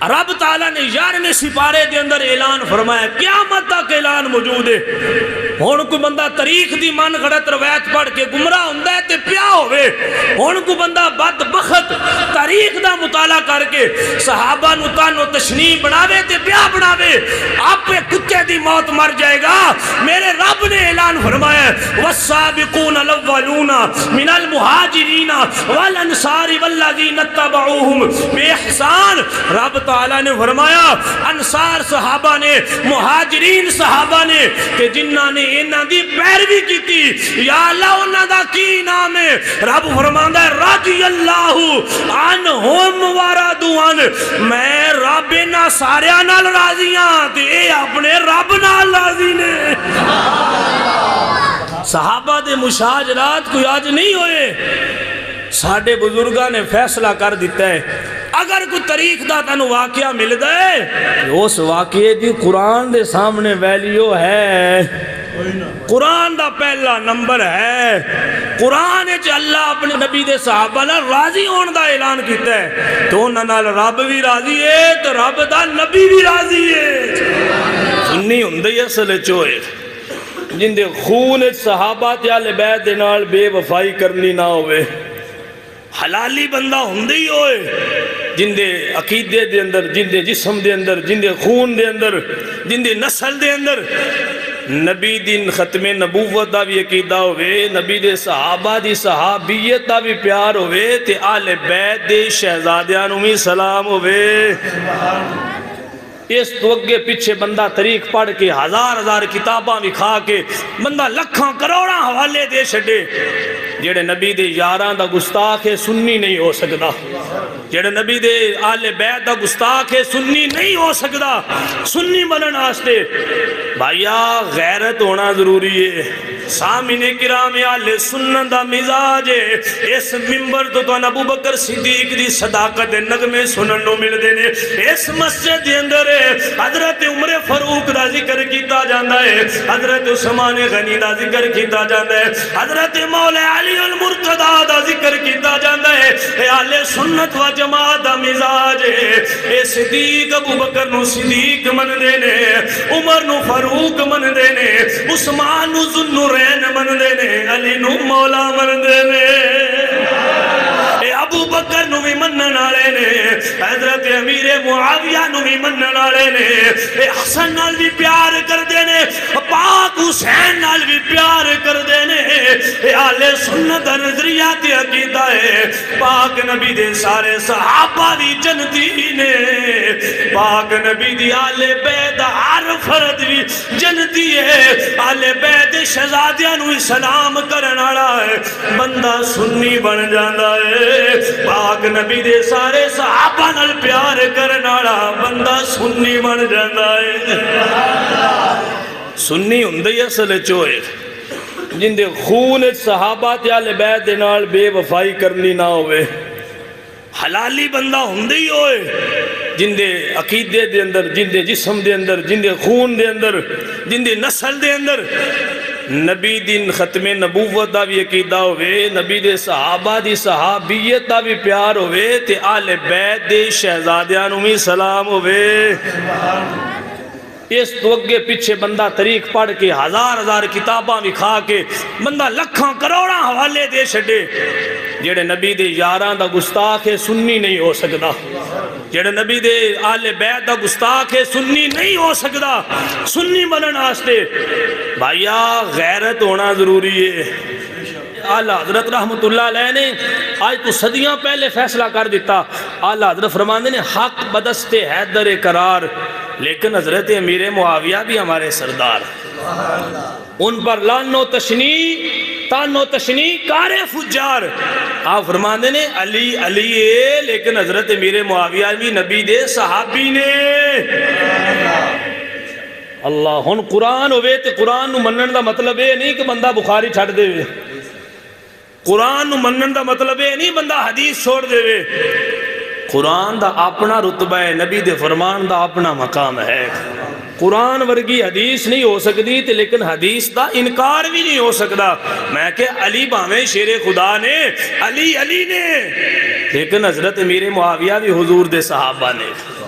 رب تعالیٰ نے 11ویں سپارے دے اندر اعلان فرمایا، قیامت تک اعلان موجود ہے۔ ہن کوئی بندہ تاریخ دی من گھڑت روایت پڑھ کے گمراہ ہوندا ہے تے پیا ہوئے، ہن کوئی بندہ بدبخت تاریخ دا مطالعہ کر کے صحابہ نو تانو تشنیع بناوے تے پیا بناوے، آپ کتے دی موت مر جائے گا۔ میرے رب نے اعلان فرمایا، والسابقون الاولون من المہاجرین والانصار والذین اتبعوہم باحسان۔ رب تعالیٰ نے فرمایا انصار صحابہ نے، مہاجرین صحابہ نے کہ جنہاں نے انہاں دی پیروی کیتی، یا اللہ انہاں دا کی نام ہے؟ رب فرماندا ہے رضی اللہ عنہم ورضوا عنہ، میں رب انہاں ساریاں نال راضی ہاں تے اے اپنے رب نال راضی نے۔ صحابہ دے مشاجرات کوئی آج نہیں ہوئے، ساڈے بزرگاں نے فیصلہ کر دیتا ہے اگر کوئی تاریخ دا تانوں واقعہ مل دے اس واقعے دی قرآن دے سامنے ویلیو ہے، قرآن دا پہلا نمبر ہے۔ قرآن وچ اللہ اپنے نبی دے صحابہ نال راضی ہون دا اعلان کیتا ہے، تو انہاں نال رب بھی راضی ہے تو رب دا نبی بھی راضی ہے۔ سنی ہوندی اصل وچ ہوئے جن دے خون وچ صحابہ تے اہل بیت دے نال بے وفائی کرنی نہ ہوئے، حلالی بندہ ہوندی ہوئے جن دے عقیدے دے اندر، جن دے جسم دے اندر، جن دے خون دے اندر، جن دے نسل دے اندر نبی دین ختم نبوت دا بھی عقیدہ ہوئے، نبی دے صحابہ دی صحابیت دا بھی پیار ہوئے تے اہل بیت دے شہزادیاں نوں بھی سلام ہوئے۔ اس تو اگے پیچھے بندہ تاریخ پڑھ کے ہزار کتاباں وکھا کے بندہ لکھاں کروڑاں حوالے دے چھڈے، جڑے نبی دے یاراں دا گستاخ ہے سنی نہیں ہو سکدا، جڑے نبی دے آل بیت دا گستاخ ہے سنی نہیں ہو سکدا۔ سنی بنن واسطے بھائیا غیرت ہونا ضروری ہے۔ سامعین کرام آل سنت دا مزاج ہے، اس ممبر تو ابو بکر صدیق دی صداقت دے نغمے سنن نو ملدے نے۔ اس مسجد دے اندر حضرت عمر فاروق دا ذکر کیتا جاندا ہے، حضرت عثمان غنی دا ذکر کیتا جاندا ہے، حضرت مولا علی المرتضی دا ذکر کیتا جاندا ہے۔ اے آل سنت و جماعت دا مزاج ہے، اے صدیق ابو بکر نو صدیق من دے نے، عمر نو فاروق من دے نے، عثمان نو ذوالنورین من دے نے، علی نو مولا من دے نے، اے ابو بکر نو بھی منن والے نے، حضرت امیر معاویہ نو بھی منن والے نے، اے حسن نال بھی پیار کردے نے، پاک حسین نال بھی پیار کردے نے۔ اے آل سنت دا نظریہ تے عقیدہ ہے، پاک نبی دے سارے صحابہ بھی جنتی نے، پاک نبی دی آل بیت ہر فرد بھی جنتی ہے، آل بیت شہزادیاں نو سلام کرن والا ہے بندہ سنی بن جاندا ہے، پاک نبی دے سارے صحابہ نال پیار کرن والا بندہ سنی بن جاندا ہے۔ سنی ہوندی اصل وچ ہوئے جن دے خون وچ صحابہ تے اہل بیت دے نال بے وفائی کرنی نہ ہوئے، حلالی بندہ ہوندی ہوئے جن دے عقیدے دے اندر، جن دے جسم دے اندر، جن دے خون دے اندر، جن دے نسل دے اندر نبی دین ختم نبوت دا بھی عقیدہ ہوئے، نبی دے صحابہ دی صحابیت دا بھی پیار ہوئے تے اہل بیت دے شہزادیاں نوں بھی سلام ہوئے۔ اس تو اگے پیچھے بندہ تاریخ پڑھ کے ہزار کتاباں وکھا کے بندہ لکھاں کروڑاں حوالے دے چھڈے، جڑے نبی دے یاراں دا گستاخ ہے سنی نہیں ہو سکدا، جڑے نبی دے آل بیت دا گستاخ ہے سنی نہیں ہو سکدا۔ سنی بنن واسطے بھائیا غیرت ہونا ضروری ہے۔ اعلیٰ حضرت رحمت اللہ علیہ نے آج تو صدیاں پہلے فیصلہ کر دیتا، اعلیٰ حضرت فرماندے نے حق بدست حیدر قرار، لیکن حضرت امیر معاویہ بھی ہمارے سردار، ان پر لعن و تشنیع، تان و تشنیع کار فجار۔ آپ فرماندے نے علی علی ہے، لیکن حضرت امیر معاویہ بھی نبی دے صحابی نے۔ اللہ ہن قرآن ہوئے تے قرآن نو منن دا مطلب ہے نہیں کہ بندہ بخاری چھڑ دے وے، قرآن نو منن دا مطلب ہے نہیں بندہ حدیث چھوڑ دے وے۔ قرآن دا اپنا رتبہ ہے، نبی دے فرمان دا اپنا مقام ہے۔ قرآن ورگی حدیث نہیں ہو سکتی تے لیکن حدیث دا انکار بھی نہیں ہو سکتا۔ میں کہ علی باویں شیر خدا نے، علی علی نے، لیکن حضرت امیر معاویہ بھی حضور دے صحابہ نے۔